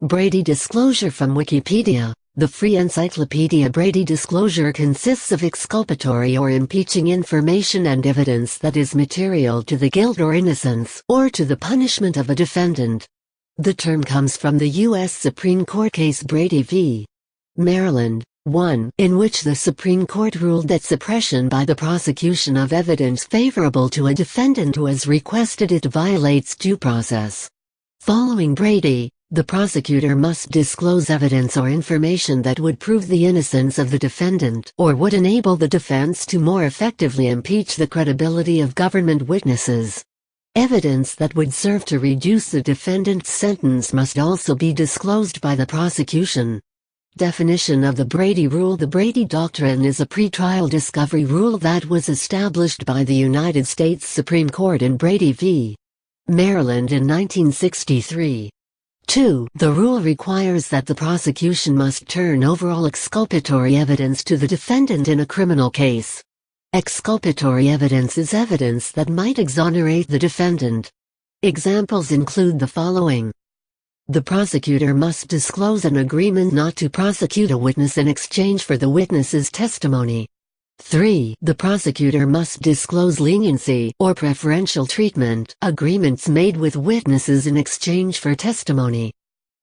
Brady disclosure from Wikipedia. The free encyclopedia Brady disclosure consists of exculpatory or impeaching information and evidence that is material to the guilt or innocence or to the punishment of a defendant. The term comes from the U.S. Supreme Court case Brady v. Maryland, 1, in which the Supreme Court ruled that suppression by the prosecution of evidence favorable to a defendant who has requested it violates due process. Following Brady, the prosecutor must disclose evidence or information that would prove the innocence of the defendant or would enable the defense to more effectively impeach the credibility of government witnesses. Evidence that would serve to reduce the defendant's sentence must also be disclosed by the prosecution. Definition of the Brady Rule. The Brady Doctrine is a pretrial discovery rule that was established by the United States Supreme Court in Brady v. Maryland in 1963. 2. The rule requires that the prosecution must turn over all exculpatory evidence to the defendant in a criminal case. Exculpatory evidence is evidence that might exonerate the defendant. Examples include the following. The prosecutor must disclose an agreement not to prosecute a witness in exchange for the witness's testimony. 3. The prosecutor must disclose leniency or preferential treatment agreements made with witnesses in exchange for testimony.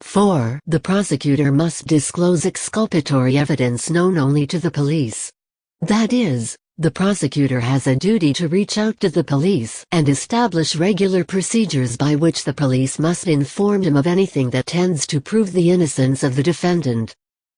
4. The prosecutor must disclose exculpatory evidence known only to the police. That is, the prosecutor has a duty to reach out to the police and establish regular procedures by which the police must inform him of anything that tends to prove the innocence of the defendant.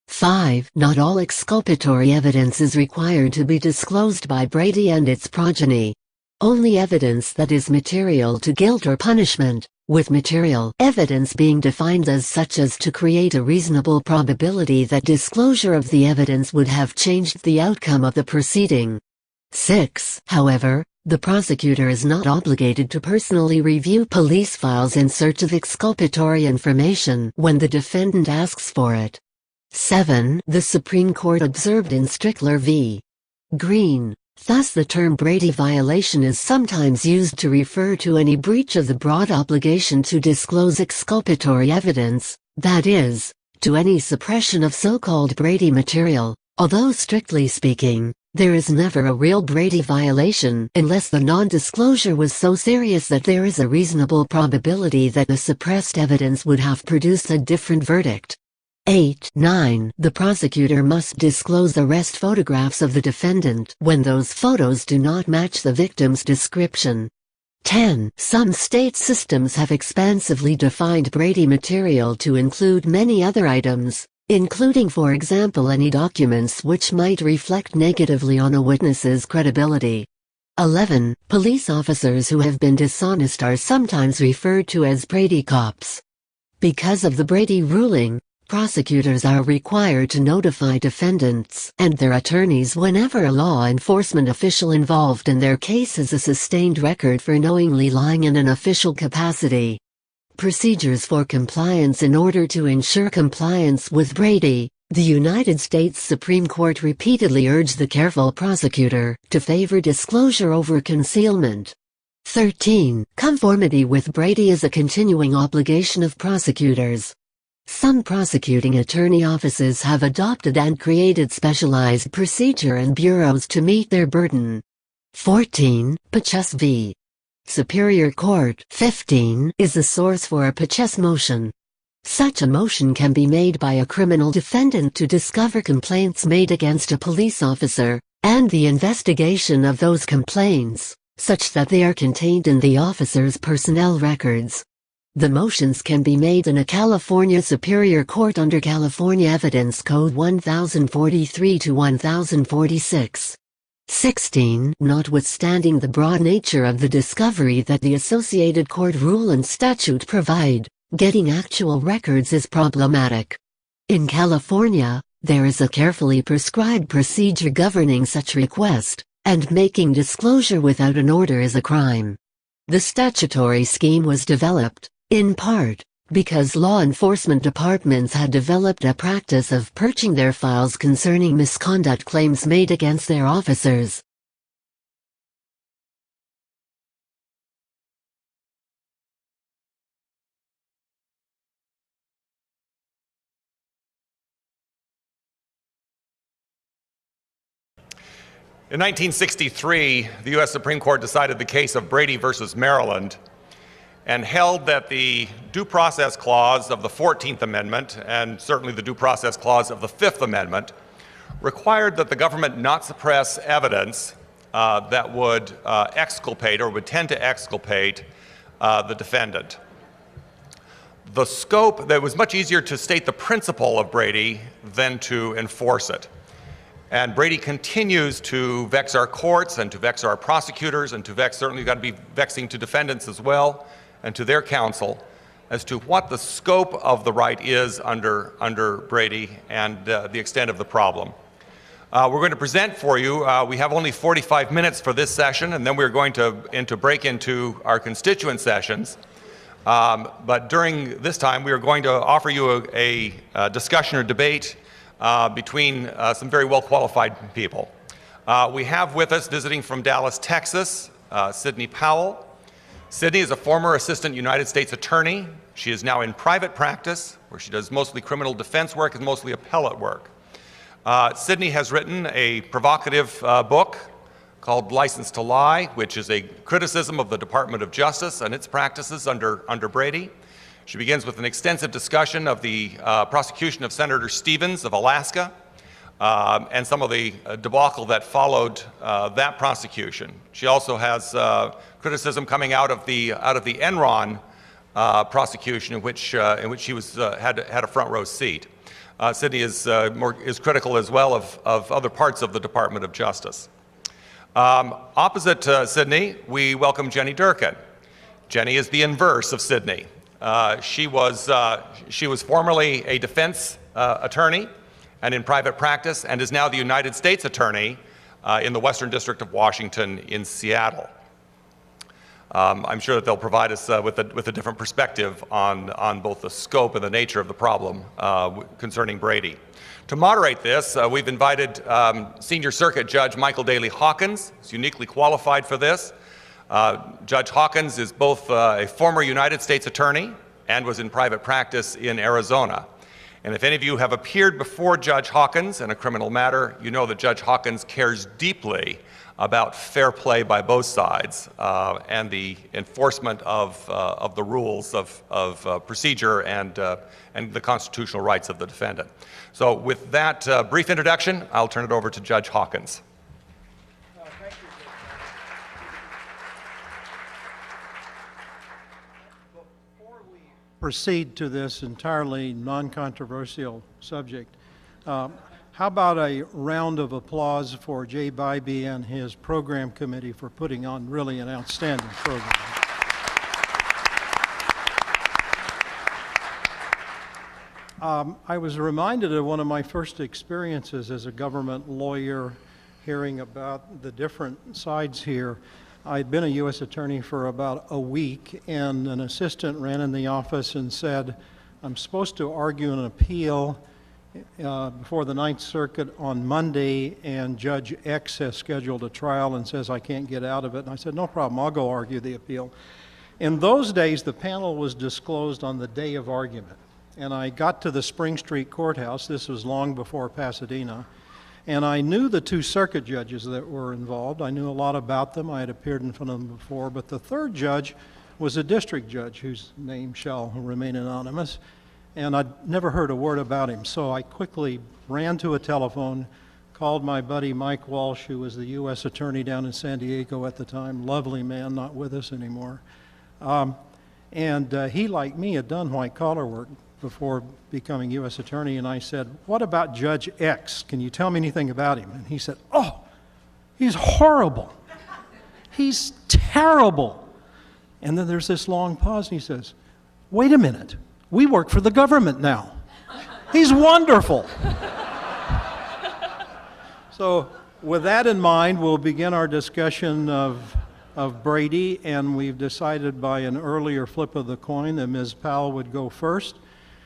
5. Not all exculpatory evidence is required to be disclosed by Brady and its progeny. Only evidence that is material to guilt or punishment, with material evidence being defined as such as to create a reasonable probability that disclosure of the evidence would have changed the outcome of the proceeding. 6. However, the prosecutor is not obligated to personally review police files in search of exculpatory information when the defendant asks for it. 7. The Supreme Court observed in Strickler v. Green. Thus the term Brady violation is sometimes used to refer to any breach of the broad obligation to disclose exculpatory evidence, that is, to any suppression of so-called Brady material, although strictly speaking, there is never a real Brady violation unless the non-disclosure was so serious that there is a reasonable probability that the suppressed evidence would have produced a different verdict. 8. 9. The prosecutor must disclose arrest photographs of the defendant when those photos do not match the victim's description. 10. Some state systems have expansively defined Brady material to include many other items, including for example any documents which might reflect negatively on a witness's credibility. 11. Police officers who have been dishonest are sometimes referred to as Brady cops. Because of the Brady ruling, prosecutors are required to notify defendants and their attorneys whenever a law enforcement official involved in their case has a sustained record for knowingly lying in an official capacity. Procedures for compliance. In order to ensure compliance with Brady, the United States Supreme Court repeatedly urged the careful prosecutor to favor disclosure over concealment. 13. Conformity with Brady is a continuing obligation of prosecutors. Some prosecuting attorney offices have adopted and created specialized procedure and bureaus to meet their burden. 14. PCHES v. Superior Court 15 is the source for a PCHES motion. Such a motion can be made by a criminal defendant to discover complaints made against a police officer, and the investigation of those complaints, such that they are contained in the officer's personnel records. The motions can be made in a California Superior Court under California Evidence Code 1043 to 1046. 16. Notwithstanding the broad nature of the discovery that the Associated Court rule and statute provide, getting actual records is problematic. In California, there is a carefully prescribed procedure governing such request, and making disclosure without an order is a crime. The statutory scheme was developed, in part, because law enforcement departments had developed a practice of purging their files concerning misconduct claims made against their officers. In 1963, the U.S. Supreme Court decided the case of Brady versus Maryland and held that the Due Process Clause of the 14th Amendment, and certainly the Due Process Clause of the 5th Amendment, required that the government not suppress evidence that would exculpate or would tend to exculpate the defendant. The scope, that was much easier to state the principle of Brady than to enforce it. And Brady continues to vex our courts and to vex our prosecutors and to vex, certainly got to be vexing to defendants as well and to their counsel as to what the scope of the right is under Brady and the extent of the problem. We're going to present for you, we have only 45 minutes for this session, and then we're going to break into our constituent sessions. But during this time, we are going to offer you a discussion or debate between some very well-qualified people. We have with us, visiting from Dallas, Texas, Sydney Powell. Sydney is a former assistant United States attorney. She is now in private practice, where she does mostly criminal defense work and mostly appellate work. Sydney has written a provocative book called License to Lie, which is a criticism of the Department of Justice and its practices under Brady. She begins with an extensive discussion of the prosecution of Senator Stevens of Alaska and some of the debacle that followed that prosecution. She also has criticism coming out of the Enron prosecution, in which she had a front row seat. Sydney is critical as well of other parts of the Department of Justice. Opposite Sydney, we welcome Jenny Durkin. Jenny is the inverse of Sydney. She was formerly a defense attorney and in private practice, and is now the United States Attorney in the Western District of Washington in Seattle. I'm sure that they'll provide us with a different perspective on both the scope and the nature of the problem concerning Brady. To moderate this, we've invited Senior Circuit Judge Michael Daley Hawkins. He's uniquely qualified for this. Judge Hawkins is both a former United States attorney and was in private practice in Arizona. And if any of you have appeared before Judge Hawkins in a criminal matter, you know that Judge Hawkins cares deeply about fair play by both sides and the enforcement of the rules of procedure and the constitutional rights of the defendant. So with that brief introduction, I'll turn it over to Judge Hawkins. Proceed to this entirely non-controversial subject. How about a round of applause for Jay Bybee and his program committee for putting on really an outstanding program. I was reminded of one of my first experiences as a government lawyer, hearing about the different sides here. I'd been a U.S. attorney for about a week, and an assistant ran in the office and said, I'm supposed to argue an appeal before the Ninth Circuit on Monday, and Judge X has scheduled a trial and says I can't get out of it. And I said, no problem, I'll go argue the appeal. In those days, the panel was disclosed on the day of argument. And I got to the Spring Street Courthouse, this was long before Pasadena, and I knew the two circuit judges that were involved. I knew a lot about them. I had appeared in front of them before. But the third judge was a district judge whose name shall remain anonymous. And I'd never heard a word about him. So I quickly ran to a telephone, called my buddy Mike Walsh, who was the U.S. attorney down in San Diego at the time. Lovely man, not with us anymore. He, like me, had done white-collar work before becoming U.S. attorney, and I said, what about Judge X? Can you tell me anything about him? And he said, oh, he's horrible. He's terrible. And then there's this long pause, and he says, wait a minute, we work for the government now. He's wonderful. So with that in mind, we'll begin our discussion of Brady, and we've decided by an earlier flip of the coin that Ms. Powell would go first.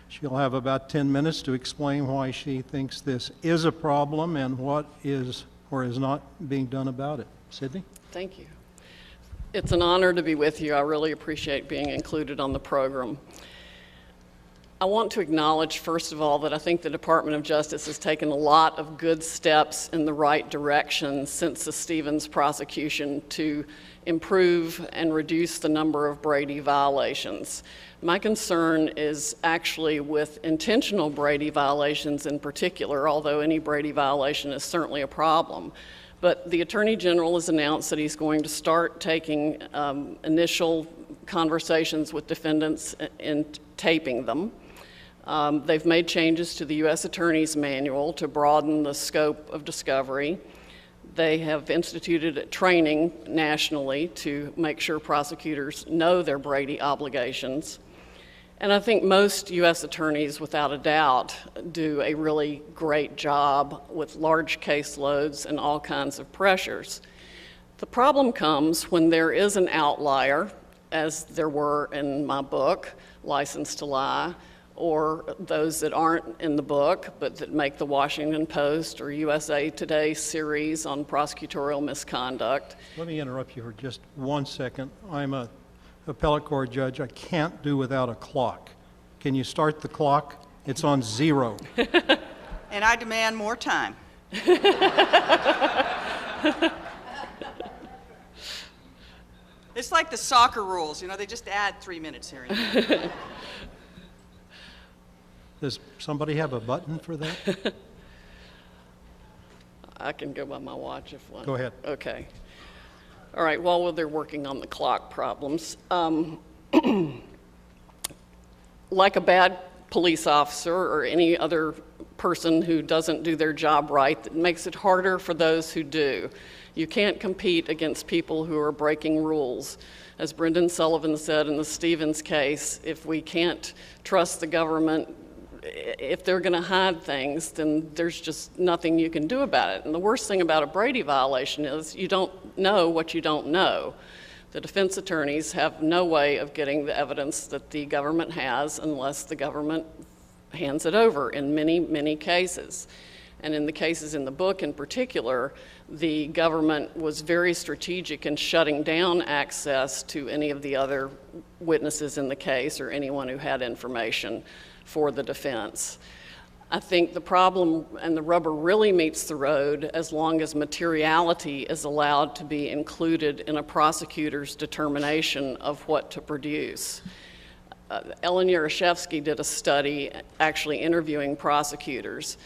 She'll have about 10 minutes to explain why she thinks this is a problem and what is or is not being done about it. Sydney? Thank you. It's an honor to be with you. I really appreciate being included on the program. I want to acknowledge, first of all, that I think the Department of Justice has taken a lot of good steps in the right direction since the Stevens prosecution to improve and reduce the number of Brady violations. My concern is actually with intentional Brady violations in particular, although any Brady violation is certainly a problem. But the Attorney General has announced that he's going to start taking initial conversations with defendants and taping them. They've made changes to the U.S. Attorney's Manual to broaden the scope of discovery. They have instituted training nationally to make sure prosecutors know their Brady obligations. And I think most U.S. attorneys, without a doubt, do a really great job with large caseloads and all kinds of pressures. The problem comes when there is an outlier, as there were in my book, License to Lie, or those that aren't in the book but that make the Washington Post or USA Today series on prosecutorial misconduct. Let me interrupt you for just 1 second. I'm an appellate court judge. I can't do without a clock. Can you start the clock? It's on 0. And I demand more time. It's like the soccer rules, you know, they just add 3 minutes here and there. Does somebody have a button for that? I can go by my watch if one. Go ahead. Okay. All right, while they're working on the clock problems, like a bad police officer or any other person who doesn't do their job right, that makes it harder for those who do. You can't compete against people who are breaking rules. As Brendan Sullivan said in the Stevens case, if we can't trust the government, if they're going to hide things, then there's just nothing you can do about it. And the worst thing about a Brady violation is you don't know what you don't know. The defense attorneys have no way of getting the evidence that the government has unless the government hands it over in many, many cases. And in the cases in the book in particular, the government was very strategic in shutting down access to any of the other witnesses in the case or anyone who had information for the defense. I think the problem and the rubber really meets the road as long as materiality is allowed to be included in a prosecutor's determination of what to produce. Ellen Yaroshevsky did a study actually interviewing prosecutors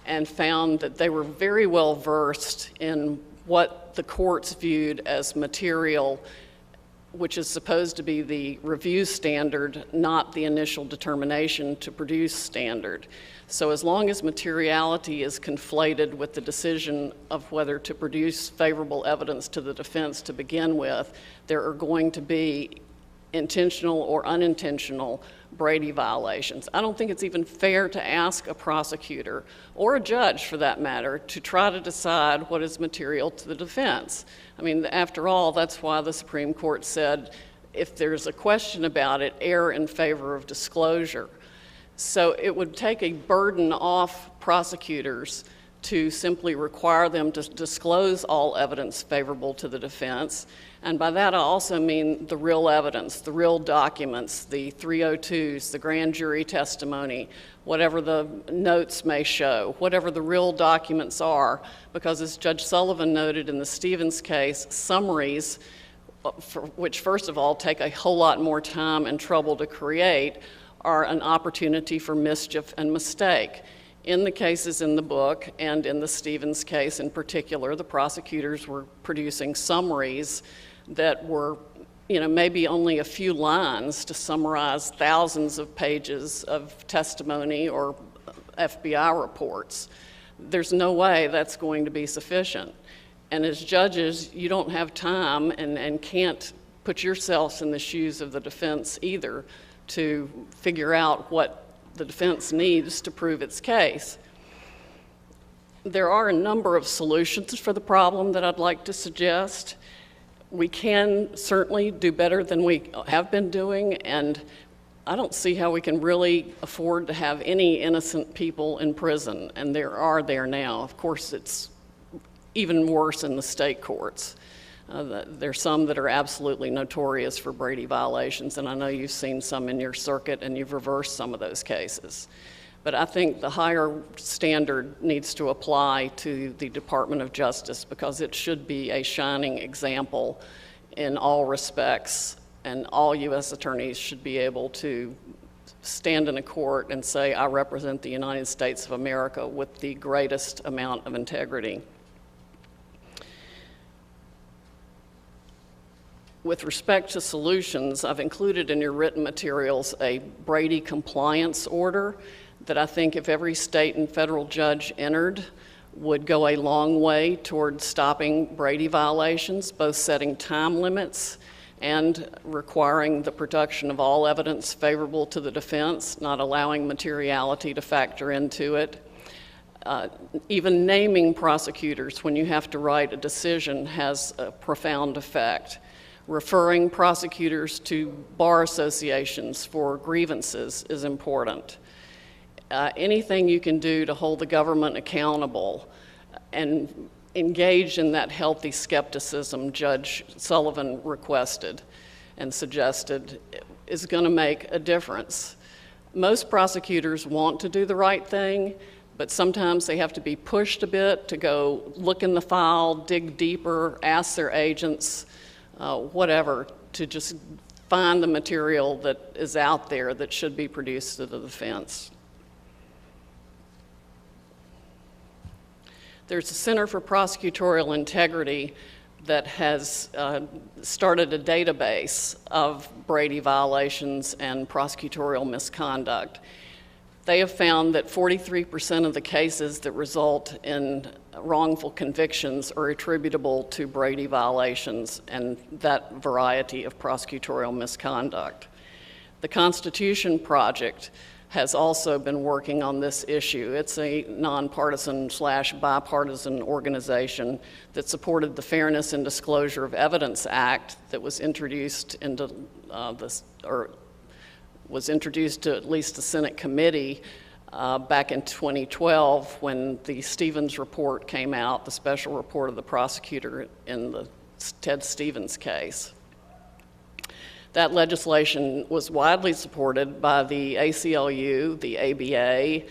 and found that they were very well versed in what the courts viewed as material, which is supposed to be the review standard, not the initial determination to produce standard. So as long as materiality is conflated with the decision of whether to produce favorable evidence to the defense to begin with, there are going to be intentional or unintentional Brady violations. I don't think it's even fair to ask a prosecutor, or a judge for that matter, to try to decide what is material to the defense. I mean, after all, that's why the Supreme Court said, if there's a question about it, err in favor of disclosure. So it would take a burden off prosecutors to simply require them to disclose all evidence favorable to the defense. And by that I also mean the real evidence, the real documents, the 302s, the grand jury testimony, whatever the notes may show, whatever the real documents are, because as Judge Sullivan noted in the Stevens case, summaries, which first of all take a whole lot more time and trouble to create, are an opportunity for mischief and mistake. In the cases in the book, and in the Stevens case in particular, the prosecutors were producing summaries that were, maybe only a few lines to summarize thousands of pages of testimony or FBI reports. There's no way that's going to be sufficient. And as judges, you don't have time and can't put yourselves in the shoes of the defense either to figure out what the defense needs to prove its case. There are a number of solutions for the problem that I'd like to suggest. We can certainly do better than we have been doing, and I don't see how we can really afford to have any innocent people in prison, and there are there now. Of course, it's even worse in the state courts. There's some that are absolutely notorious for Brady violations, and I know you've seen some in your circuit and you've reversed some of those cases. But I think the higher standard needs to apply to the Department of Justice because it should be a shining example in all respects, and all U.S. attorneys should be able to stand in a court and say, I represent the United States of America with the greatest amount of integrity. With respect to solutions, I've included in your written materials a Brady compliance order that I think if every state and federal judge entered would go a long way toward stopping Brady violations, both setting time limits and requiring the production of all evidence favorable to the defense, not allowing materiality to factor into it. Even naming prosecutors when you have to write a decision has a profound effect. Referring prosecutors to bar associations for grievances is important. Anything you can do to hold the government accountable and engage in that healthy skepticism Judge Sullivan requested and suggested is going to make a difference. Most prosecutors want to do the right thing, but sometimes they have to be pushed a bit to go look in the file, dig deeper, ask their agents, whatever, to just find the material that is out there that should be produced to the defense. There's a Center for Prosecutorial Integrity that has started a database of Brady violations and prosecutorial misconduct. They have found that 43% of the cases that result in wrongful convictions are attributable to Brady violations and that variety of prosecutorial misconduct. The Constitution Project has also been working on this issue. It's a nonpartisan / bipartisan organization that supported the Fairness and Disclosure of Evidence Act that was introduced into was introduced to at least the Senate committee back in 2012 when the Stevens report came out, the special report of the prosecutor in the Ted Stevens case. That legislation was widely supported by the ACLU, the ABA,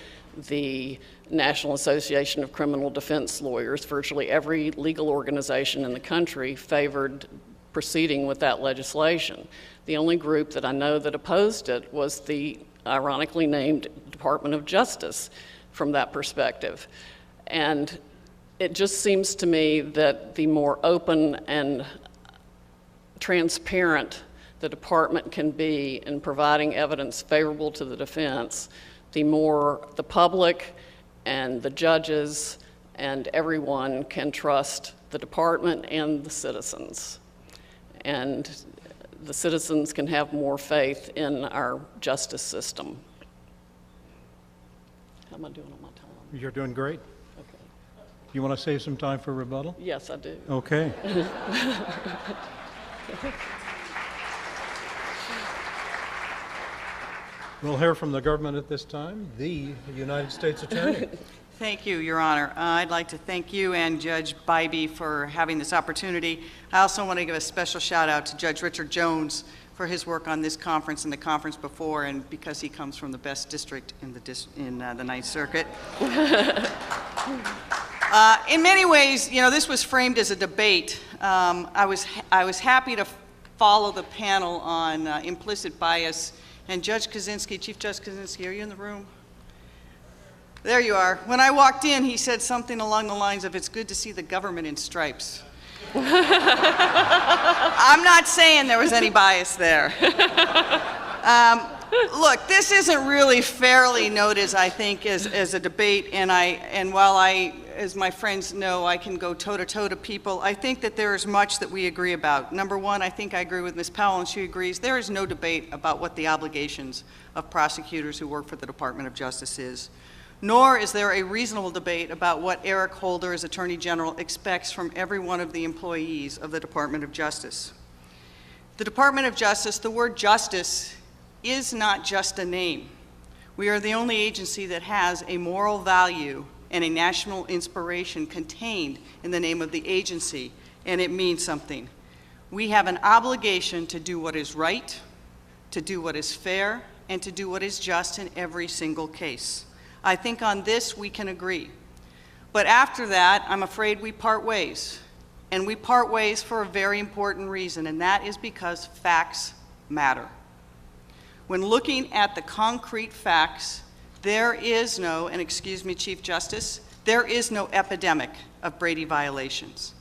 the National Association of Criminal Defense Lawyers. Virtually every legal organization in the country favored proceeding with that legislation. The only group that I know that opposed it was the ironically named Department of Justice from that perspective. And it just seems to me that the more open and transparent the department can be in providing evidence favorable to the defense, the more the public and the judges and everyone can trust the department and the citizens. And the citizens can have more faith in our justice system. How am I doing on my time? You're doing great. Okay. You want to save some time for rebuttal? Yes, I do. Okay. We'll hear from the government at this time, the United States Attorney. Thank you, Your Honor. I'd like to thank you and Judge Bybee for having this opportunity. I also want to give a special shout out to Judge Richard Jones for his work on this conference and the conference before, and because he comes from the best district in the Ninth Circuit. In many ways, you know, this was framed as a debate. I was happy to follow the panel on implicit bias. And Judge Kaczynski, Chief Judge Kaczynski, are you in the room? There you are. When I walked in, he said something along the lines of, it's good to see the government in stripes. I'm not saying there was any bias there. Look, this isn't really fairly noted, I think, as a debate, and while I, as my friends know, I can go toe-to-toe to people, I think that there is much that we agree about. Number one, I think I agree with Ms. Powell, and she agrees, there is no debate about what the obligations of prosecutors who work for the Department of Justice is. Nor is there a reasonable debate about what Eric Holder, as Attorney General, expects from every one of the employees of the Department of Justice. The Department of Justice, the word justice is not just a name. We are the only agency that has a moral value and a national inspiration contained in the name of the agency, and it means something. We have an obligation to do what is right, to do what is fair, and to do what is just in every single case. I think on this we can agree. But after that, I'm afraid we part ways. And we part ways for a very important reason, and that is because facts matter. When looking at the concrete facts, there is no, and excuse me, Chief Justice, there is no epidemic of Brady violations.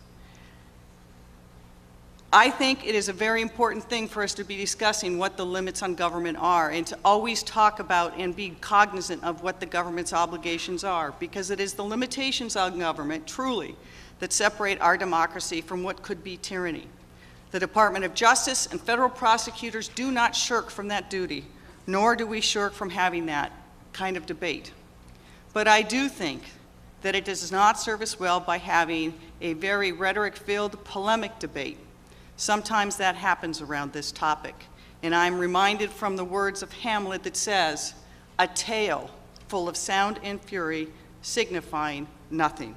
I think it is a very important thing for us to be discussing what the limits on government are and to always talk about and be cognizant of what the government's obligations are, because it is the limitations on government, truly, that separate our democracy from what could be tyranny. The Department of Justice and federal prosecutors do not shirk from that duty, nor do we shirk from having that kind of debate. But I do think that it does not serve us well by having a very rhetoric-filled polemic debate. Sometimes that happens around this topic, and I'm reminded from the words of Hamlet that says, "A tale full of sound and fury, signifying nothing."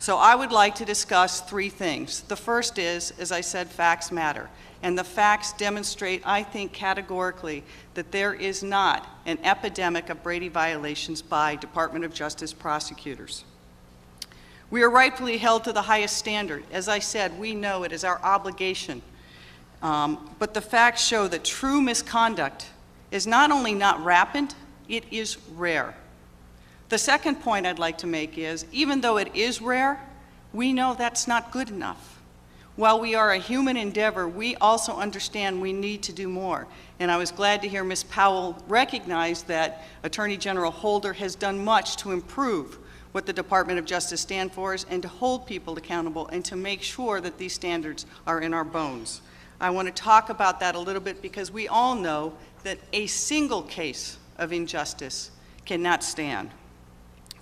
So I would like to discuss three things. The first is, as I said, facts matter. And the facts demonstrate, I think, categorically that there is not an epidemic of Brady violations by Department of Justice prosecutors. We are rightfully held to the highest standard. As I said, we know it is our obligation. But the facts show that true misconduct is not only not rampant, it is rare. The second point I'd like to make is, even though it is rare, we know that's not good enough. While we are a human endeavor, we also understand we need to do more. And I was glad to hear Ms. Powell recognize that Attorney General Holder has done much to improve what the Department of Justice stands for and to hold people accountable and to make sure that these standards are in our bones. I want to talk about that a little bit because we all know that a single case of injustice cannot stand.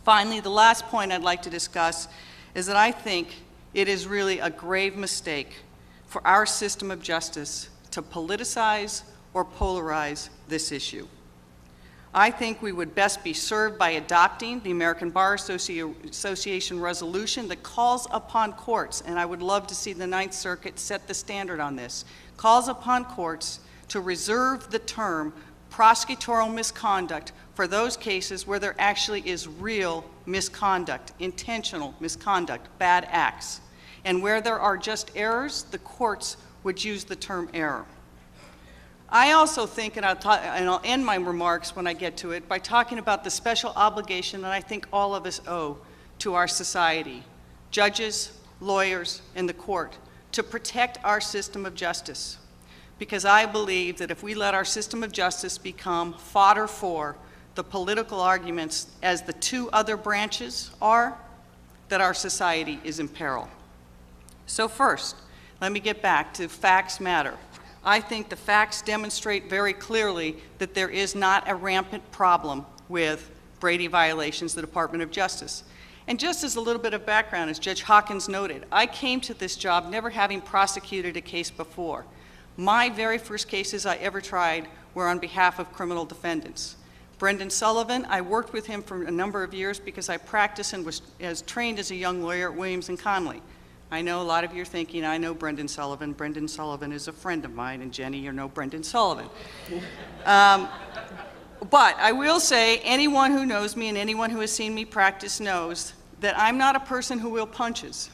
Finally, the last point I'd like to discuss is that I think it is really a grave mistake for our system of justice to politicize or polarize this issue. I think we would best be served by adopting the American Bar Association resolution that calls upon courts, and I would love to see the Ninth Circuit set the standard on this, calls upon courts to reserve the term prosecutorial misconduct for those cases where there actually is real misconduct, intentional misconduct, bad acts. And where there are just errors, the courts would use the term error. I also think, and I'll end my remarks when I get to it, by talking about the special obligation that I think all of us owe to our society, judges, lawyers, and the court, to protect our system of justice. Because I believe that if we let our system of justice become fodder for the political arguments as the two other branches are, that our society is in peril. So first, let me get back to facts matter. I think the facts demonstrate very clearly that there is not a rampant problem with Brady violations of the Department of Justice. And just as a little bit of background, as Judge Hawkins noted, I came to this job never having prosecuted a case before. My very first cases I ever tried were on behalf of criminal defendants. Brendan Sullivan, I worked with him for a number of years because I practiced and was trained as a young lawyer at Williams & Connolly. I know a lot of you are thinking, I know Brendan Sullivan. Brendan Sullivan is a friend of mine, and Jenny, you know Brendan Sullivan. But I will say, anyone who knows me and anyone who has seen me practice knows that I'm not a person who will punches.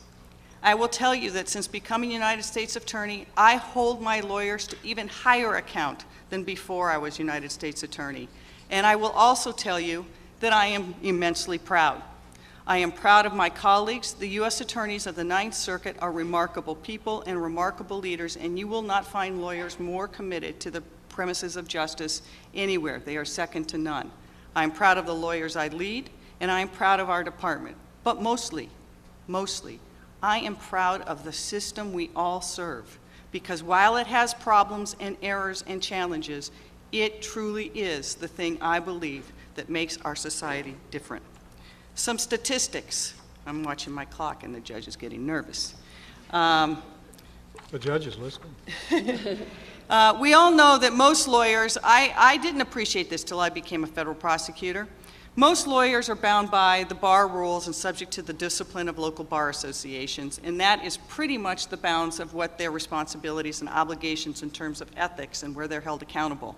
I will tell you that since becoming United States Attorney, I hold my lawyers to even higher account than before I was United States Attorney. And I will also tell you that I am immensely proud. I am proud of my colleagues. The U.S. attorneys of the Ninth Circuit are remarkable people and remarkable leaders, and you will not find lawyers more committed to the premises of justice anywhere. They are second to none. I am proud of the lawyers I lead, and I am proud of our department. But mostly, I am proud of the system we all serve, because while it has problems and errors and challenges, it truly is the thing I believe that makes our society different. Some statistics. I'm watching my clock and the judge is getting nervous. The judge is listening. We all know that most lawyers, I didn't appreciate this till I became a federal prosecutor, Most lawyers are bound by the bar rules and subject to the discipline of local bar associations, and that is pretty much the bounds of what their responsibilities and obligations in terms of ethics and where they're held accountable.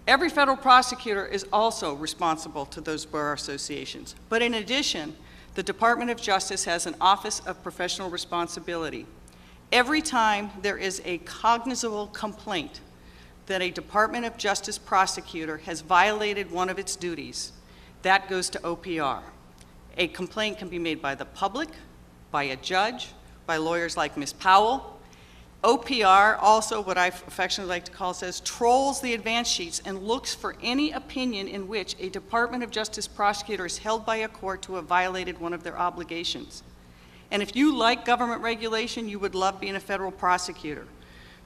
Every federal prosecutor is also responsible to those bar associations, but in addition, the Department of Justice has an Office of Professional Responsibility. Every time there is a cognizable complaint that a Department of Justice prosecutor has violated one of its duties, that goes to OPR. A complaint can be made by the public, by a judge, by lawyers like Ms. Powell. OPR, also what I affectionately like to call, says, trolls the advance sheets and looks for any opinion in which a Department of Justice prosecutor is held by a court to have violated one of their obligations. And if you like government regulation, you would love being a federal prosecutor,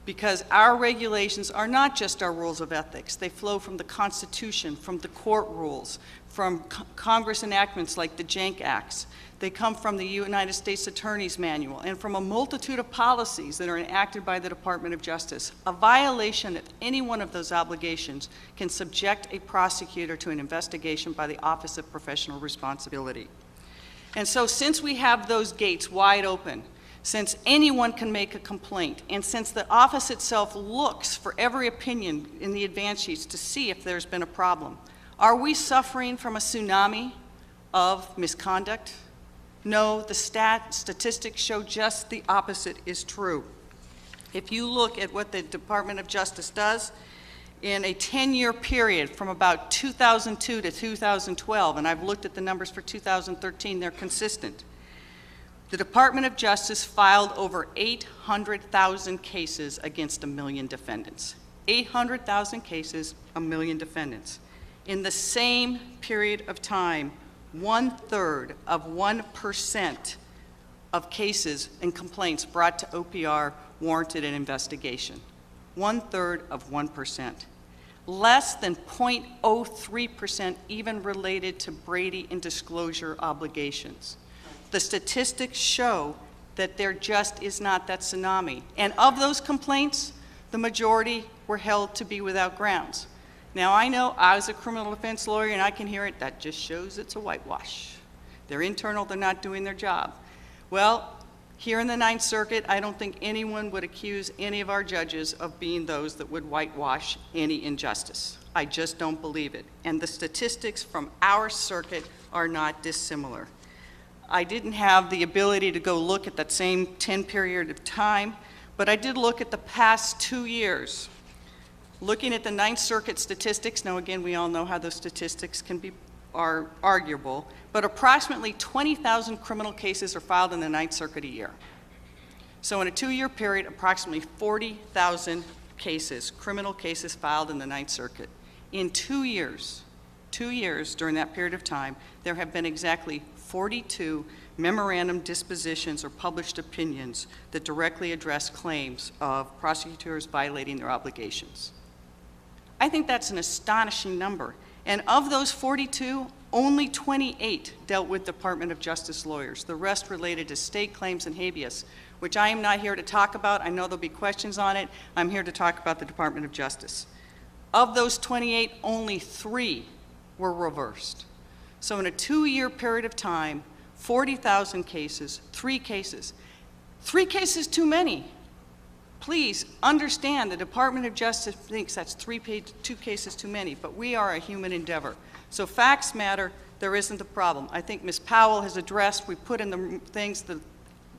because our regulations are not just our rules of ethics. They flow from the Constitution, from the court rules, from Congress enactments like the Jank Acts. They come from the United States Attorney's Manual and from a multitude of policies that are enacted by the Department of Justice. A violation of any one of those obligations can subject a prosecutor to an investigation by the Office of Professional Responsibility. And so since we have those gates wide open, since anyone can make a complaint, and since the office itself looks for every opinion in the advance sheets to see if there's been a problem, are we suffering from a tsunami of misconduct? No, the statistics show just the opposite is true. If you look at what the Department of Justice does in a 10-year period from about 2002 to 2012, and I've looked at the numbers for 2013, they're consistent. The Department of Justice filed over 800,000 cases against 1 million defendants. 800,000 cases, 1 million defendants. In the same period of time, 1/3 of 1% of cases and complaints brought to OPR warranted an investigation. 1/3 of 1%. Less than 0.03% even related to Brady and disclosure obligations. The statistics show that there just is not that tsunami. And of those complaints, the majority were held to be without grounds. Now, I know I was a criminal defense lawyer and I can hear it, that just shows it's a whitewash. They're internal, they're not doing their job. Well, here in the Ninth Circuit, I don't think anyone would accuse any of our judges of being those that would whitewash any injustice. I just don't believe it. And the statistics from our circuit are not dissimilar. I didn't have the ability to go look at that same 10 period of time, but I did look at the past 2 years. Looking at the Ninth Circuit statistics, now again, we all know how those statistics are arguable, but approximately 20,000 criminal cases are filed in the Ninth Circuit a year. So in a 2-year period, approximately 40,000 cases, criminal cases filed in the Ninth Circuit. In 2 years during that period of time, there have been exactly 42 memorandum dispositions or published opinions that directly address claims of prosecutors violating their obligations. I think that's an astonishing number. And of those 42, only 28 dealt with Department of Justice lawyers. The rest related to state claims and habeas, which I am not here to talk about. I know there'll be questions on it. I'm here to talk about the Department of Justice. Of those 28, only 3 were reversed. So in a 2-year period of time, 40,000 cases, 3 cases. 3 cases too many. Please understand the Department of Justice thinks that's 2 cases too many, but we are a human endeavor. So facts matter, there isn't a problem. I think Ms. Powell has addressed, we put in the things,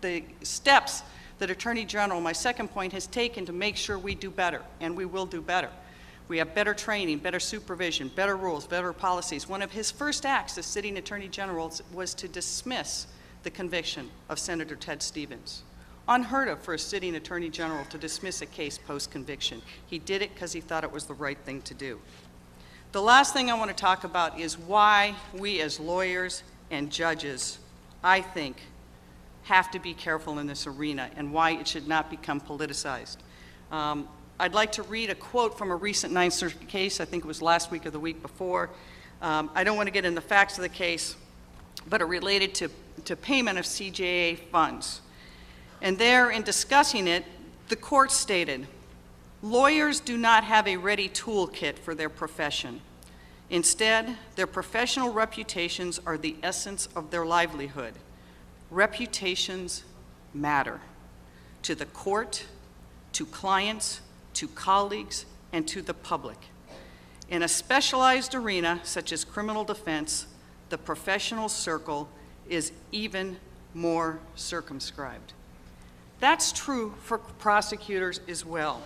the steps that Attorney General, my second point, has taken to make sure we do better, and we will do better. We have better training, better supervision, better rules, better policies. One of his first acts as sitting Attorney General was to dismiss the conviction of Senator Ted Stevens. Unheard of for a sitting Attorney General to dismiss a case post-conviction. He did it because he thought it was the right thing to do. The last thing I want to talk about is why we as lawyers and judges, I think, have to be careful in this arena and why it should not become politicized. I'd like to read a quote from a recent Ninth Circuit case. I think it was last week or the week before. I don't want to get into the facts of the case, but it related to payment of CJA funds. And there, in discussing it, the court stated, lawyers do not have a ready toolkit for their profession. Instead, their professional reputations are the essence of their livelihood. Reputations matter to the court, to clients, to colleagues, and to the public. In a specialized arena such as criminal defense, the professional circle is even more circumscribed. That's true for prosecutors as well.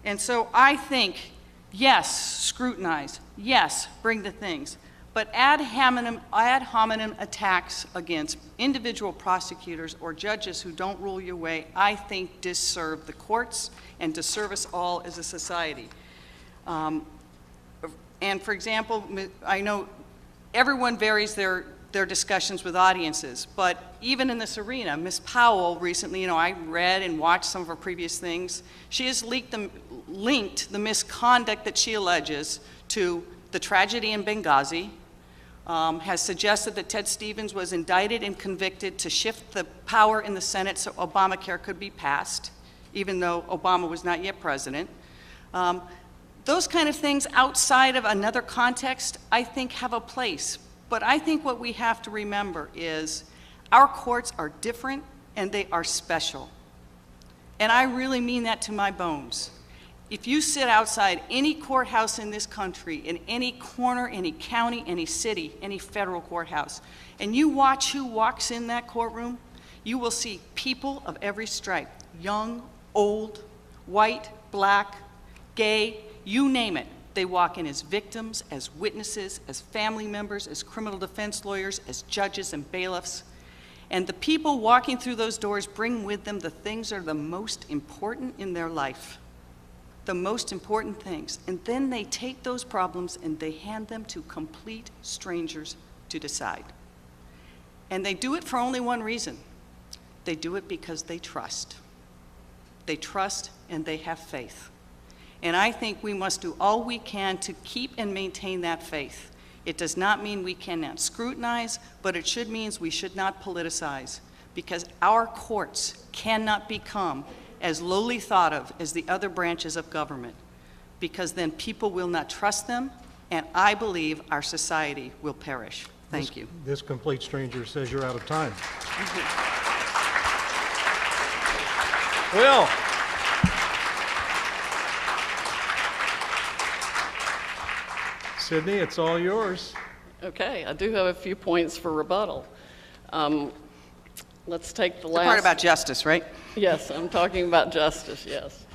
And so I think, yes, scrutinize, yes, bring the things, but ad hominem attacks against individual prosecutors or judges who don't rule your way, I think disserve the courts and disserve us all as a society. And for example, I know everyone varies their discussions with audiences, but even in this arena, Ms. Powell recently, I read and watched some of her previous things. She has linked the misconduct that she alleges to the tragedy in Benghazi, has suggested that Ted Stevens was indicted and convicted to shift the power in the Senate so Obamacare could be passed, even though Obama was not yet president. Those kind of things outside of another context, I think, have a place. But I think what we have to remember is our courts are different and they are special. And I really mean that to my bones. If you sit outside any courthouse in this country, in any corner, any county, any city, any federal courthouse, and you watch who walks in that courtroom, you will see people of every stripe, young, old, white, black, gay, you name it. They walk in as victims, as witnesses, as family members, as criminal defense lawyers, as judges and bailiffs. And the people walking through those doors bring with them the things that are the most important in their life, the most important things. And then they take those problems and they hand them to complete strangers to decide. And they do it for only one reason. They do it because they trust. They trust and they have faith. And I think we must do all we can to keep and maintain that faith. It does not mean we cannot scrutinize, but it should mean we should not politicize, because our courts cannot become as lowly thought of as the other branches of government, because then people will not trust them, and I believe our society will perish. Thank you. This complete stranger says you're out of time. Well, Sydney, it's all yours. Okay, I do have a few points for rebuttal. Let's take the last... The part about justice, right? Yes, I'm talking about justice, yes.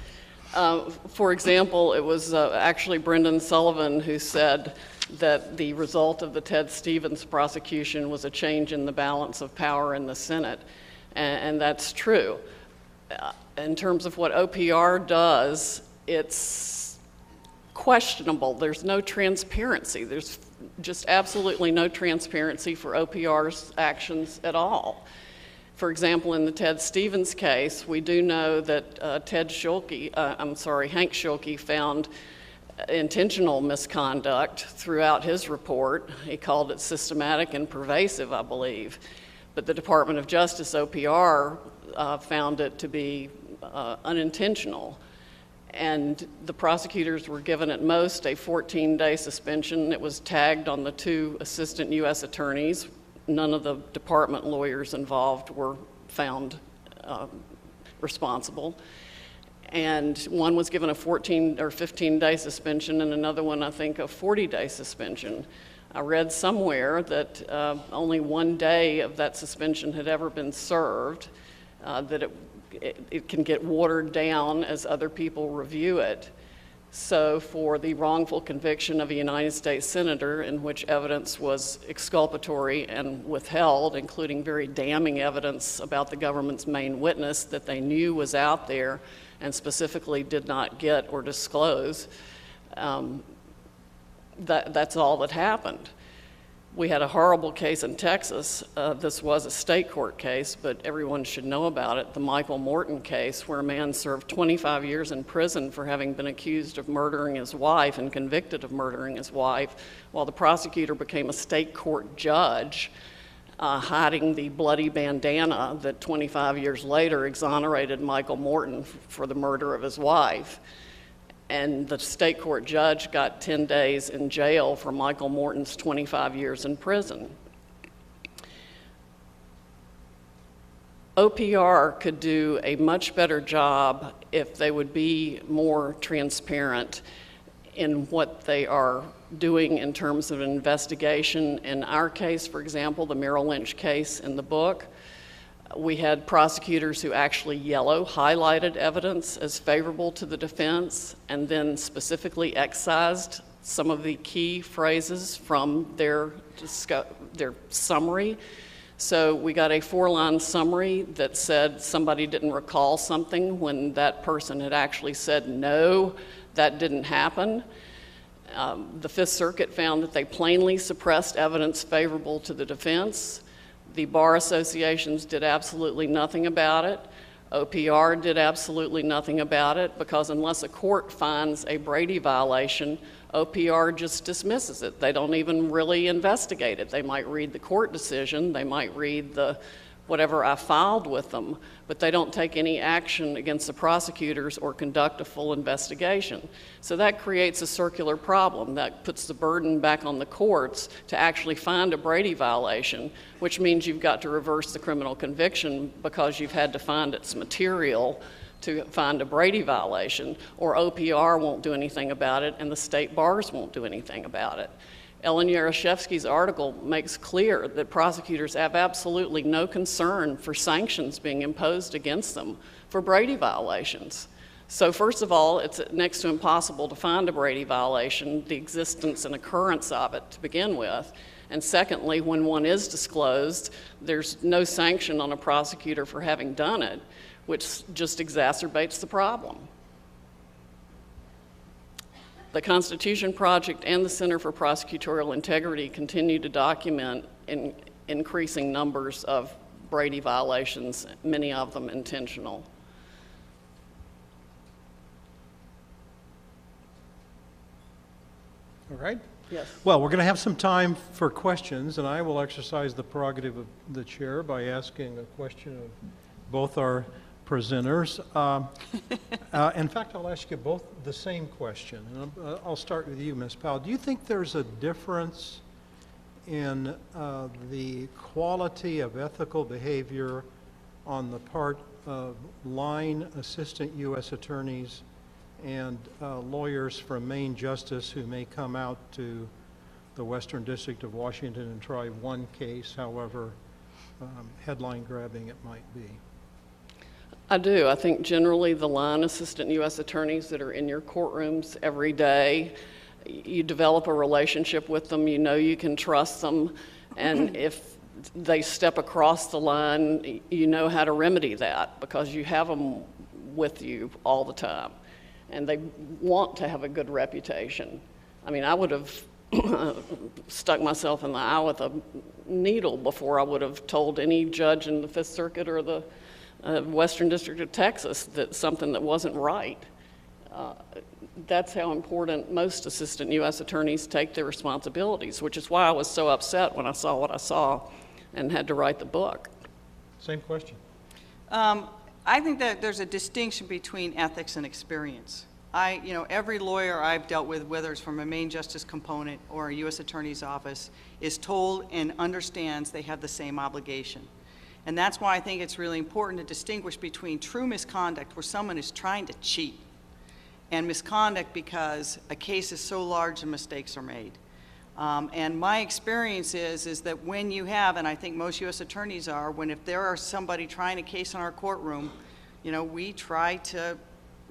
For example, it was actually Brendan Sullivan who said that the result of the Ted Stevens prosecution was a change in the balance of power in the Senate, and that's true. In terms of what OPR does, it's questionable. There's no transparency. There's just absolutely no transparency for OPR's actions at all. For example, in the Ted Stevens case, we do know that Hank Schulke found intentional misconduct throughout his report. He called it systematic and pervasive, I believe. But the Department of Justice, OPR, found it to be unintentional. And the prosecutors were given at most a 14-day suspension. It was tagged on the 2 assistant U.S. attorneys. None of the department lawyers involved were found responsible. And one was given a 14 or 15-day suspension, and another one, I think, a 40-day suspension. I read somewhere that only 1 day of that suspension had ever been served, that it can get watered down as other people review it. So for the wrongful conviction of a United States senator in which evidence was exculpatory and withheld, including very damning evidence about the government's main witness that they knew was out there and specifically did not get or disclose, that's all that happened. We had a horrible case in Texas. This was a state court case, but everyone should know about it, the Michael Morton case, where a man served 25 years in prison for having been accused of murdering his wife and convicted of murdering his wife, while the prosecutor became a state court judge, hiding the bloody bandana that 25 years later exonerated Michael Morton for the murder of his wife. And the state court judge got 10 days in jail for Michael Morton's 25 years in prison. OPR could do a much better job if they would be more transparent in what they are doing in terms of an investigation. In our case, for example, the Merrill Lynch case in the book, we had prosecutors who actually highlighted evidence as favorable to the defense and then specifically excised some of the key phrases from their summary. So we got a 4-line summary that said somebody didn't recall something when that person had actually said, no, that didn't happen. The Fifth Circuit found that they plainly suppressed evidence favorable to the defense. The bar associations did absolutely nothing about it. OPR did absolutely nothing about it, because unless a court finds a Brady violation, OPR just dismisses it. They don't even really investigate it. They might read the court decision, they might read the whatever I filed with them, but they don't take any action against the prosecutors or conduct a full investigation. So that creates a circular problem. That puts the burden back on the courts to actually find a Brady violation, which means you've got to reverse the criminal conviction because you've had to find its material to find a Brady violation, or OPR won't do anything about it and the state bars won't do anything about it. Ellen Yarashevsky's article makes clear that prosecutors have absolutely no concern for sanctions being imposed against them for Brady violations. So first of all, it's next to impossible to find a Brady violation, the existence and occurrence of it to begin with. And secondly, when one is disclosed, there's no sanction on a prosecutor for having done it, which just exacerbates the problem. The Constitution Project and the Center for Prosecutorial Integrity continue to document increasing numbers of Brady violations, many of them intentional. All right. Yes. Well, we're going to have some time for questions, and I will exercise the prerogative of the chair by asking a question of both our presenters. In fact, I'll ask you both the same question. And I'll start with you, Ms. Powell. Do you think there's a difference in the quality of ethical behavior on the part of line assistant U.S. attorneys and lawyers from Main Justice who may come out to the Western District of Washington and try one case, however headline grabbing it might be? I do. I think generally the line assistant U.S. attorneys that are in your courtrooms every day, you develop a relationship with them, you know you can trust them, and if they step across the line, you know how to remedy that because you have them with you all the time. And they want to have a good reputation. I mean, I would have stuck myself in the eye with a needle before I would have told any judge in the Fifth Circuit or the Western District of Texas that something that wasn't right. That's how important most assistant U.S. attorneys take their responsibilities, which is why I was so upset when I saw what I saw and had to write the book. Same question. I think that there's a distinction between ethics and experience. Every lawyer I've dealt with, whether it's from a Main Justice component or a U.S. Attorney's office, is told and understands they have the same obligation. And that's why I think it's really important to distinguish between true misconduct, where someone is trying to cheat, and misconduct because a case is so large and mistakes are made. And my experience is that when you have, and I think most U.S. attorneys are, if there are somebody trying a case in our courtroom, we try to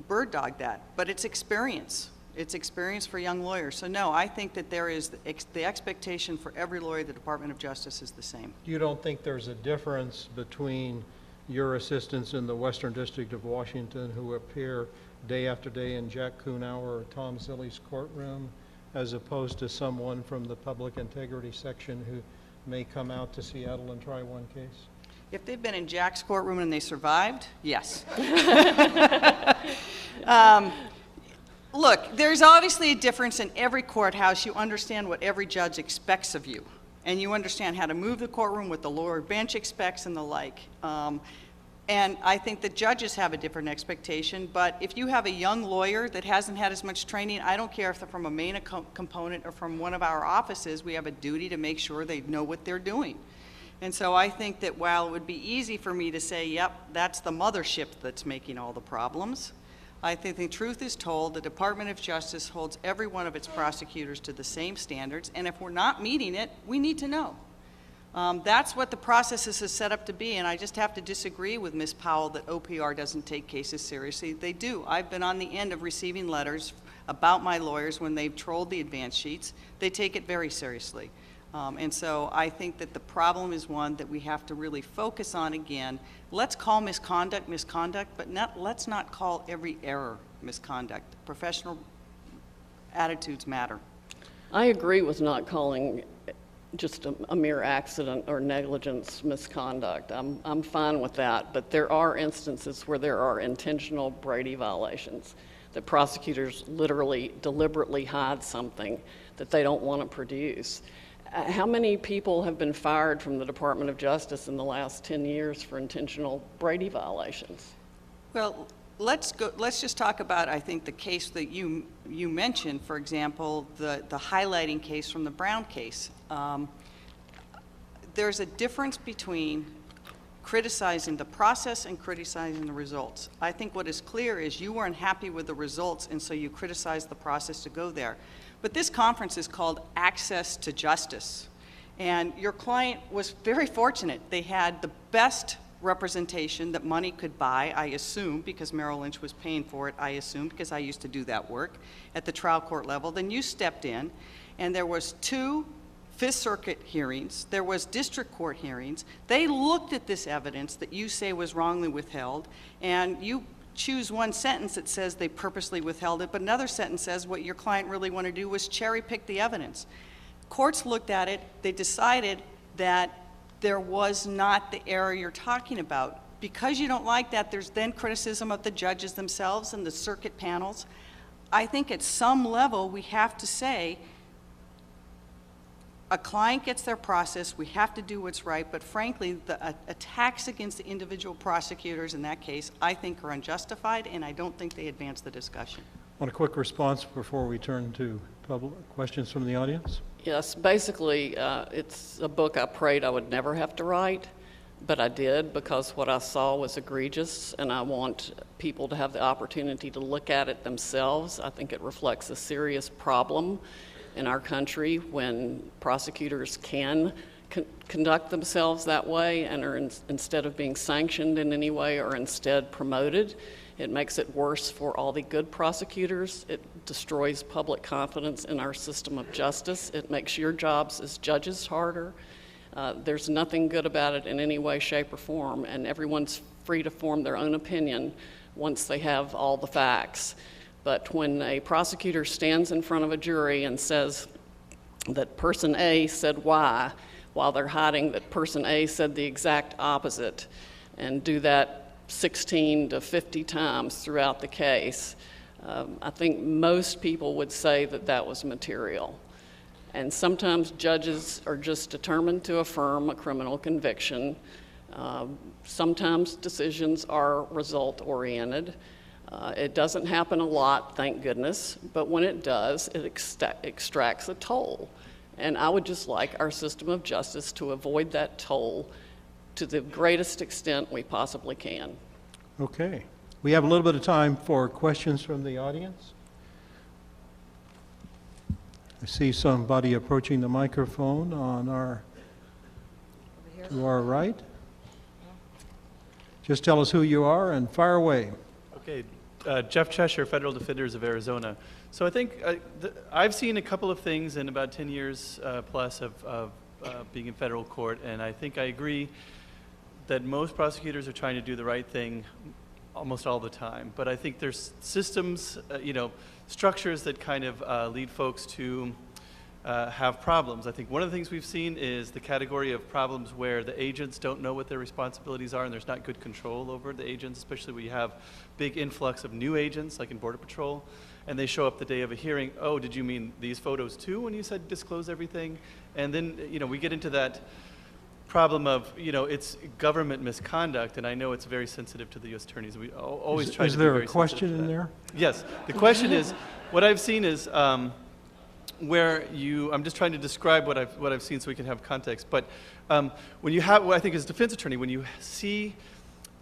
bird dog that. But it's experience. It's experience for young lawyers. So no, I think that there is the expectation for every lawyer at the Department of Justice is the same. You don't think there's a difference between your assistants in the Western District of Washington who appear day after day in Jack Kuhnauer or Tom Zilli's courtroom, as opposed to someone from the Public Integrity Section who may come out to Seattle and try one case? If they've been in Jack's courtroom and they survived, yes. Look, there's obviously a difference in every courthouse. You understand what every judge expects of you, and you understand how to move the courtroom, what the lower bench expects, and the like. And I think the judges have a different expectation, but if you have a young lawyer that hasn't had as much training, I don't care if they're from a main component or from one of our offices, we have a duty to make sure they know what they're doing. And so I think that while it would be easy for me to say, yep, that's the mothership that's making all the problems, I think the truth is told, the Department of Justice holds every one of its prosecutors to the same standards, and if we're not meeting it, we need to know. That's what the process is set up to be, and I just have to disagree with Ms. Powell that OPR doesn't take cases seriously. They do. I've been on the end of receiving letters about my lawyers when they've trolled the advance sheets. They take it very seriously. And so I think that the problem is one that we have to really focus on again. Let's call misconduct misconduct, but let's not call every error misconduct. Professional attitudes matter. I agree with not calling just a mere accident or negligence misconduct. I'm fine with that, but there are instances where there are intentional Brady violations, that prosecutors literally deliberately hide something that they don't want to produce. How many people have been fired from the Department of Justice in the last 10 years for intentional Brady violations? Well, let's just talk about, I think, the case that you mentioned, for example, the highlighting case from the Brown case. There's a difference between criticizing the process and criticizing the results. I think what is clear is you weren't happy with the results, and so you criticized the process to go there. But this conference is called Access to Justice, and your client was very fortunate. They had the best representation that money could buy, I assume, because Merrill Lynch was paying for it, I assume, because I used to do that work at the trial court level. Then you stepped in, and there was 2 Fifth Circuit hearings, there was district court hearings. They looked at this evidence that you say was wrongly withheld, and you choose one sentence that says they purposely withheld it, but another sentence says what your client really wanted to do was cherry pick the evidence. Courts looked at it, they decided that there was not the error you're talking about. Because you don't like that, there's then criticism of the judges themselves and the circuit panels. I think at some level we have to say, a client gets their process, we have to do what's right, but frankly, the attacks against the individual prosecutors in that case, I think are unjustified, and I don't think they advance the discussion. Want a quick response before we turn to public questions from the audience? Yes, basically, it's a book I prayed I would never have to write, but I did because what I saw was egregious, and I want people to have the opportunity to look at it themselves. I think it reflects a serious problem in our country when prosecutors can conduct themselves that way and are instead of being sanctioned in any way are instead promoted. It makes it worse for all the good prosecutors. It destroys public confidence in our system of justice. It makes your jobs as judges harder. There's nothing good about it in any way, shape, or form, and everyone's free to form their own opinion once they have all the facts. But when a prosecutor stands in front of a jury and says that person A said Y, while they're hiding that person A said the exact opposite, and do that 16 to 50 times throughout the case, I think most people would say that that was material. And sometimes judges are just determined to affirm a criminal conviction. Sometimes decisions are result-oriented. It doesn't happen a lot, thank goodness, but when it does, it extracts a toll. And I would just like our system of justice to avoid that toll to the greatest extent we possibly can. Okay. We have a little bit of time for questions from the audience. I see somebody approaching the microphone on to our right. Just tell us who you are and fire away. Okay, Jeff Cheshire, Federal Defenders of Arizona. So I think I've seen a couple of things in about 10 years plus of being in federal court, and I think I agree that most prosecutors are trying to do the right thing almost all the time. But I think there's systems, structures that kind of lead folks to have problems. I think one of the things we've seen is the category of problems where the agents don't know what their responsibilities are and there's not good control over the agents, especially when you have big influx of new agents like in Border Patrol, and they show up the day of a hearing, oh, did you mean these photos too when you said disclose everything? And then, we get into that problem of, you know, it's government misconduct, and I know it's very sensitive to the U.S. attorneys. We always try to be very sensitive to that. Is there a question in there? Yes. The question is, what I've seen is where you, I'm just trying to describe what I've seen so we can have context, but when you have, I think as a defense attorney, when you see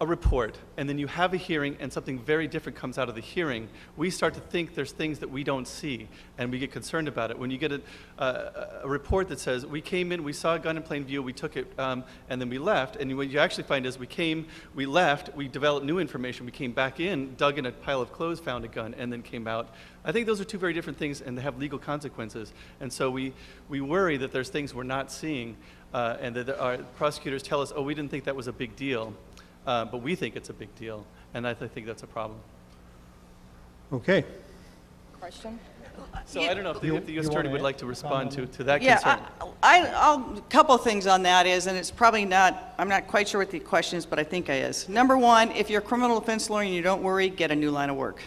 a report and then you have a hearing and something very different comes out of the hearing, we start to think there's things that we don't see and we get concerned about it. When you get a report that says, we came in, we saw a gun in plain view, we took it, and then we left, and what you actually find is we came, we left, we developed new information, we came back in, dug in a pile of clothes, found a gun, and then came out. I think those are two very different things and they have legal consequences. And so we worry that there's things we're not seeing and that our prosecutors tell us, oh, we didn't think that was a big deal. But we think it's a big deal, and I think that's a problem. Okay. Question? So I don't know if the U.S. Attorney would like to respond to that concern. Yeah, a couple of things on that is, and it's probably not, I'm not quite sure what the question is, but I think it is. Number one, if you're a criminal defense lawyer and you don't worry, get a new line of work.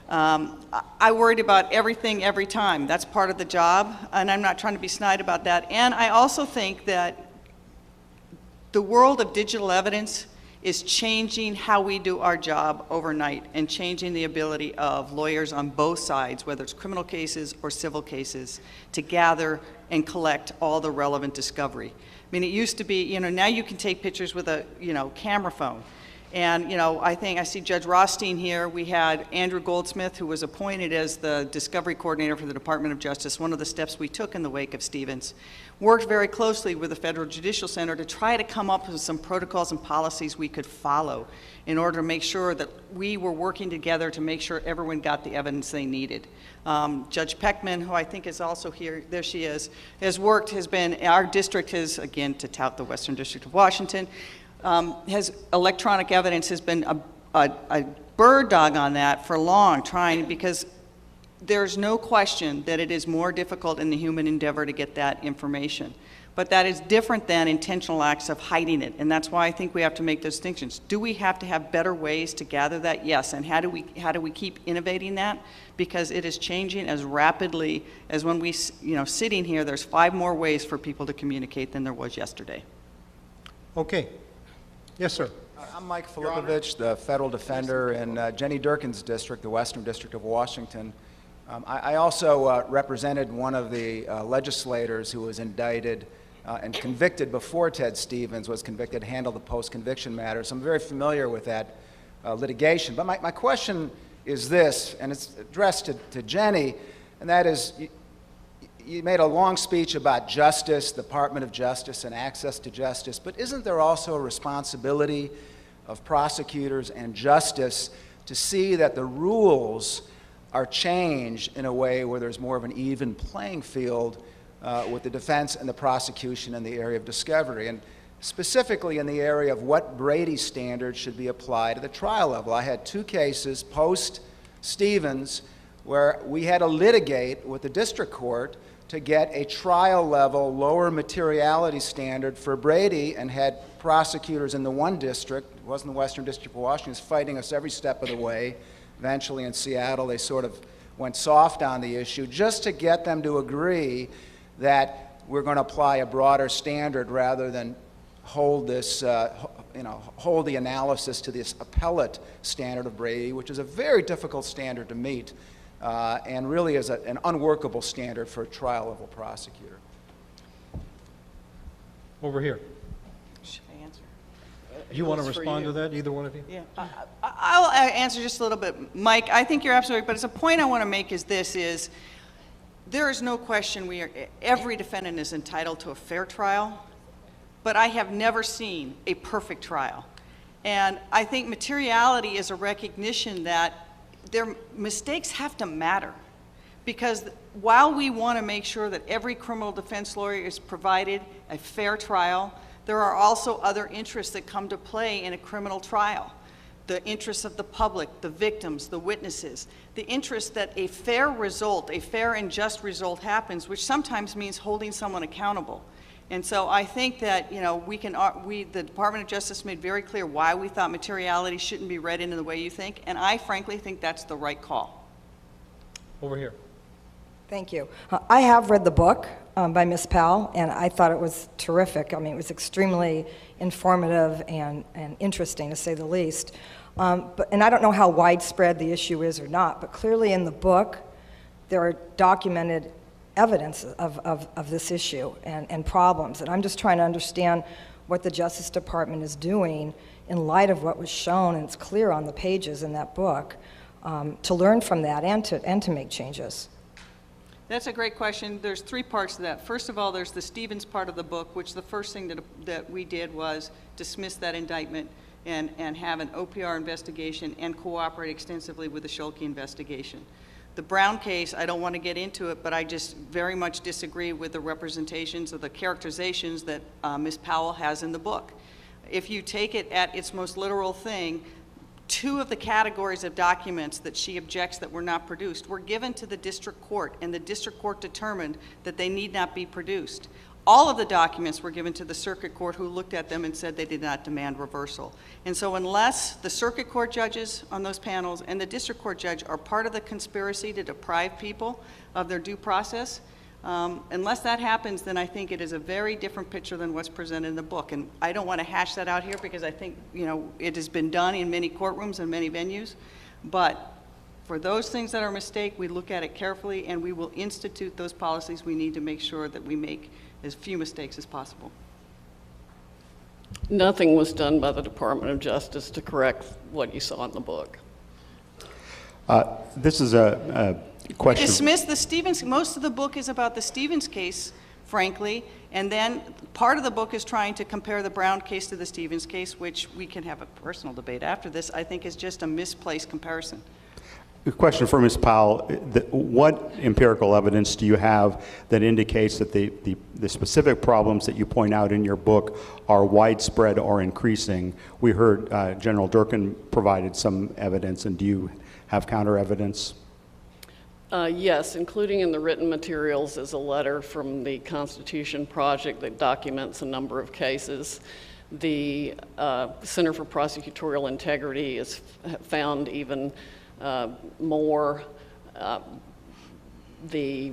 I worried about everything every time. That's part of the job, and I'm not trying to be snide about that. And I also think that the world of digital evidence is changing how we do our job overnight and changing the ability of lawyers on both sides, whether it's criminal cases or civil cases, to gather and collect all the relevant discovery. I mean, it used to be, you know, now you can take pictures with a, you know, camera phone. And, you know, I think I see Judge Rothstein here. We had Andrew Goldsmith, who was appointed as the discovery coordinator for the Department of Justice. One of the steps we took in the wake of Stevens, worked very closely with the Federal Judicial Center to try to come up with some protocols and policies we could follow in order to make sure that we were working together to make sure everyone got the evidence they needed. Judge Peckman, who I think is also here, there she is, has worked, has been, our district has, again, to tout the Western District of Washington, has electronic evidence has been a bird dog on that for long, trying, because there's no question that it is more difficult in the human endeavor to get that information. But that is different than intentional acts of hiding it, and that's why I think we have to make those distinctions. Do we have to have better ways to gather that? Yes, and how do we keep innovating that? Because it is changing as rapidly as when we, you know, sitting here, there's 5 more ways for people to communicate than there was yesterday. Okay. Yes, sir. I'm Mike Filipovich, the federal defender in Jenny Durkin's district, the Western District of Washington. I also represented one of the legislators who was indicted and convicted before Ted Stevens was convicted, handled the post-conviction matter. So I'm very familiar with that litigation. But my question is this, and it's addressed to Jenny, and that is, you made a long speech about justice, the Department of Justice, and access to justice, but isn't there also a responsibility of prosecutors and justice to see that the rules are changed in a way where there's more of an even playing field with the defense and the prosecution in the area of discovery, and specifically in the area of what Brady standards should be applied at the trial level? I had 2 cases post-Stevens where we had to litigate with the district court to get a trial level lower materiality standard for Brady, and had prosecutors in the one district, it wasn't the Western District of Washington, fighting us every step of the way. Eventually in Seattle they sort of went soft on the issue just to get them to agree that we're going to apply a broader standard rather than hold this, hold the analysis to this appellate standard of Brady, which is a very difficult standard to meet. And really is an unworkable standard for a trial-level prosecutor. Over here. Should I answer? Do you want to respond to that, either one of you? Yeah, I'll answer just a little bit. Mike, I think you're absolutely right, but it's a point I want to make is this, is there is no question every defendant is entitled to a fair trial, but I have never seen a perfect trial. And I think materiality is a recognition that their mistakes have to matter, because while we want to make sure that every criminal defense lawyer is provided a fair trial, there are also other interests that come to play in a criminal trial. The interests of the public, the victims, the witnesses, the interest that a fair result, a fair and just result happens, which sometimes means holding someone accountable. And so I think that, you know, the Department of Justice made very clear why we thought materiality shouldn't be read into the way you think, and I frankly think that's the right call. Over here. Thank you. I have read the book by Ms. Powell, and I thought it was terrific. I mean, it was extremely informative and interesting, to say the least. And I don't know how widespread the issue is or not, but clearly in the book, there are documented evidence of this issue and problems. And I'm just trying to understand what the Justice Department is doing in light of what was shown, and it's clear on the pages in that book, to learn from that and to make changes. That's a great question. There's three parts to that. First of all, there's the Stevens part of the book, which the first thing that we did was dismiss that indictment and have an OPR investigation and cooperate extensively with the Schulke investigation. The Brown case, I don't want to get into it, but I just very much disagree with the representations or the characterizations that Ms. Powell has in the book. If you take it at its most literal thing, two of the categories of documents that she objects that were not produced were given to the district court, and the district court determined that they need not be produced. All of the documents were given to the circuit court, who looked at them and said they did not demand reversal. And so unless the circuit court judges on those panels and the district court judge are part of the conspiracy to deprive people of their due process, unless that happens, then I think it is a very different picture than what's presented in the book. And I don't want to hash that out here because I think, you know, it has been done in many courtrooms and many venues. But for those things that are a mistake, we look at it carefully and we will institute those policies we need to make sure that we make as few mistakes as possible. Nothing was done by the Department of Justice to correct what you saw in the book. This is a question. Dismiss the Stevens. Most of the book is about the Stevens case, frankly, and then part of the book is trying to compare the Brown case to the Stevens case, which we can have a personal debate after this. I think is just a misplaced comparison. A question for Ms. Powell. What empirical evidence do you have that indicates that the specific problems that you point out in your book are widespread or increasing? We heard General Durkin provided some evidence, and do you have counter evidence? Yes, including in the written materials is a letter from the Constitution Project that documents a number of cases. The Center for Prosecutorial Integrity has found even more. The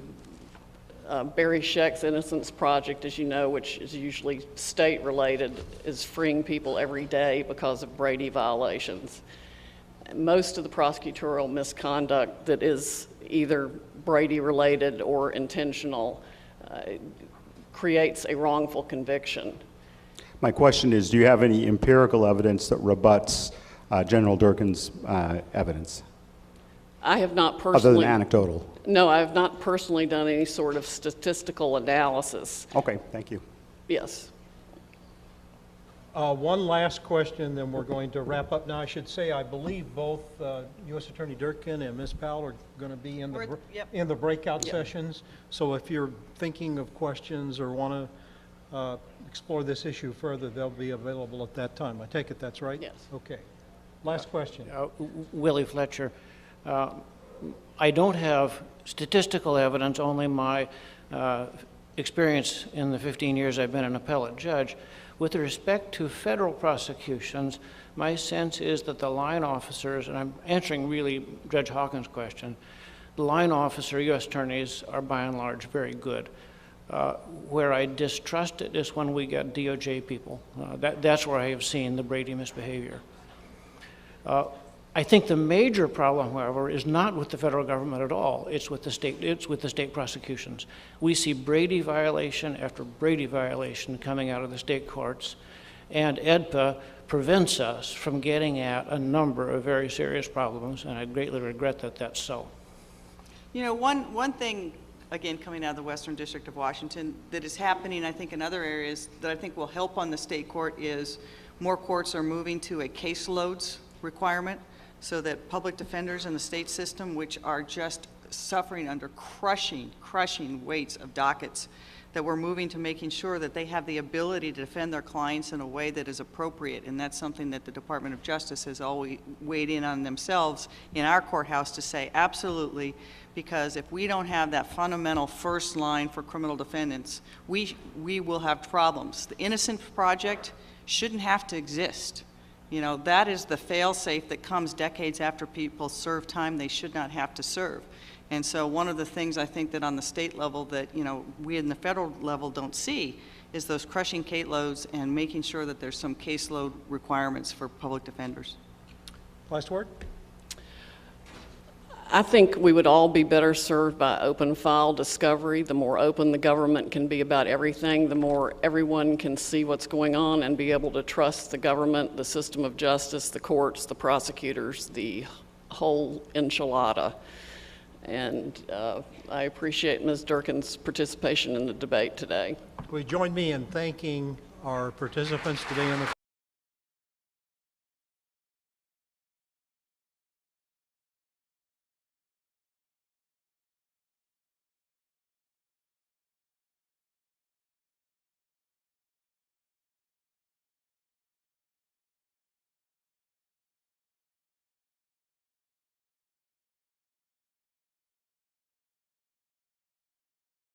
Barry Scheck's Innocence Project, as you know, which is usually state-related, is freeing people every day because of Brady violations. Most of the prosecutorial misconduct that is either Brady-related or intentional creates a wrongful conviction. My question is, do you have any empirical evidence that rebuts General Durkin's evidence? I have not personally... Other than anecdotal? No, I have not personally done any sort of statistical analysis. Okay, thank you. Yes. One last question, then we're going to wrap up. Now, I should say, I believe both U.S. Attorney Durkin and Ms. Powell are going to be in the breakout sessions. So if you're thinking of questions or want to explore this issue further, they'll be available at that time. I take it that's right? Yes. Okay. Last question. Willie Fletcher. I don't have statistical evidence, only my experience in the 15 years I've been an appellate judge. With respect to federal prosecutions, my sense is that the line officers, and I'm answering really Judge Hawkins' question, the line officer, U.S. attorneys are by and large very good. Where I distrust it is when we get DOJ people. That's where I have seen the Brady misbehavior. I think the major problem, however, is not with the federal government at all. It's with the state prosecutions. We see Brady violation after Brady violation coming out of the state courts, and EDPA prevents us from getting at a number of very serious problems, and I greatly regret that that's so. You know, one thing, again, coming out of the Western District of Washington, that is happening, I think, in other areas that I think will help on the state court is more courts are moving to a caseloads requirement, so that public defenders in the state system, which are just suffering under crushing weights of dockets, that we're moving to making sure that they have the ability to defend their clients in a way that is appropriate. And that's something that the Department of Justice has always weighed in on themselves in our courthouse to say absolutely, because if we don't have that fundamental first line for criminal defendants, we will have problems. The Innocence Project shouldn't have to exist. You know, that is the fail-safe that comes decades after people serve time they should not have to serve. And so one of the things I think that on the state level that, you know, we in the federal level don't see is those crushing caseloads and making sure that there's some caseload requirements for public defenders. Last word? I think we would all be better served by open file discovery. The more open the government can be about everything, the more everyone can see what's going on and be able to trust the government, the system of justice, the courts, the prosecutors, the whole enchilada. And I appreciate Ms. Durkin's participation in the debate today. Will you join me in thanking our participants today in the